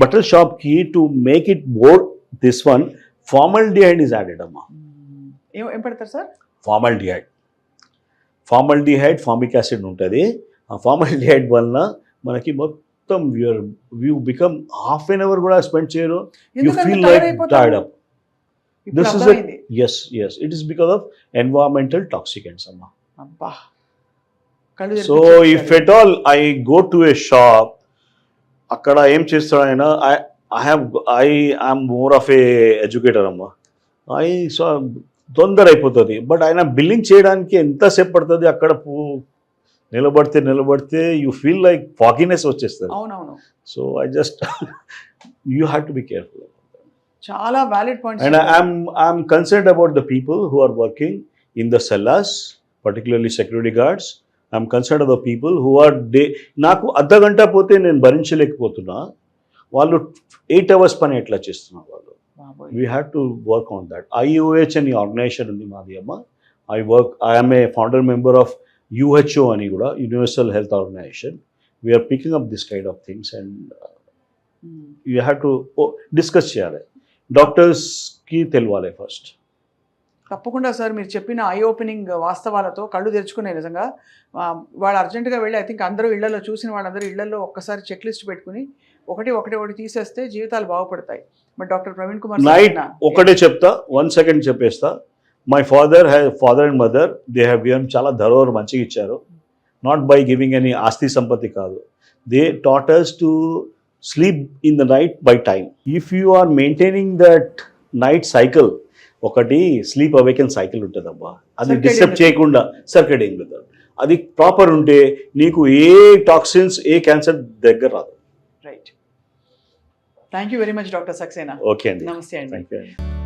బట్టల షాప్ కి to make it more this one formaldehyde is added అమ్మా. ఏం పెడతారు సార్? ఫార్మల్డిహైడ్ ఫార్మిక్ యాసిడ్ ఉంటుంది. ఆ ఫార్మల్డిహైడ్ వలన మనకి మొత్తం you become half an hour కూడా స్పెండ్ చేయరు. You feel like tired up. This is yes it is because of environmental toxicants అమ్మా. So if at all I go to a shop, అక్కడ ఏం చేస్తాడు ఆయన, I am more of a educator అమ్మా. తొందర అయిపోతుంది, బట్ ఆయన బిల్లింగ్ చేయడానికి ఎంతసేపు పడుతుంది అక్కడ. నిలబడితే యూ ఫీల్ లైక్ ఫాగినెస్ వచ్చేస్తుంది. అవునవును, so I just you have to be careful. చాలా valid points. And I'm concerned about the people who are working in the cellars, particularly security guards. I'm concerned about the people who are నాకు అర్ధగంట పోతే నేను భరించలేకపోతున్నా, వాళ్ళు 8 hours పని ఎట్లా చేస్తున్నారు వాళ్ళు. We have to work on that. IOH అని ఆర్గనైజేషన్ ఉంది మాది అమ్మ. I am a founder member of UHO అని కూడా, Universal Health Organization. We are picking up this kind of things and you have to discuss చేయాలి. డాక్టర్స్కి తెలియాలి ఫస్ట్. తప్పకుండా సార్, మీరు చెప్పిన ఐ ఓపెనింగ్ వాస్తవాలతో కళ్ళు తెరుచుకునే నిజంగా. వాళ్ళు అర్జెంటుగా వెళ్ళి ఐ థింక్ అందరూ ఇళ్లలో చూసిన వాళ్ళందరూ ఇళ్లలో ఒక్కసారి చెక్ లిస్ట్ పెట్టుకుని ఒకటి తీసేస్తే జీవితాలు బాగుపడతాయి. But doctor Praveen Kumar night ఒకటే చెప్తా, 1 second చెప్పేస్తా. My father and mother they have given, చాలా ధరోహర్ మంచిగా ఇచ్చారు. నాట్ బై గివింగ్ ఎనీ ఆస్తి సంపత్తి కాదు. They taught us to sleep in the night by time. If you are maintaining that night cycle, ఒకటి స్లీప్ అవేకెన్ సైకిల్ ఉంటుంది అబ్బా, అది డిస్టర్బ్ చేయకుండా సర్కేడియన్ రిథమ్ అది ప్రాపర్ ఉంటే నీకు ఏ టాక్సిన్స్ ఏ క్యాన్సర్ దగ్గర రాదు. Right. Thank you very much doctor Saxena. Okay అండి, నమస్తే అండి. Thank you.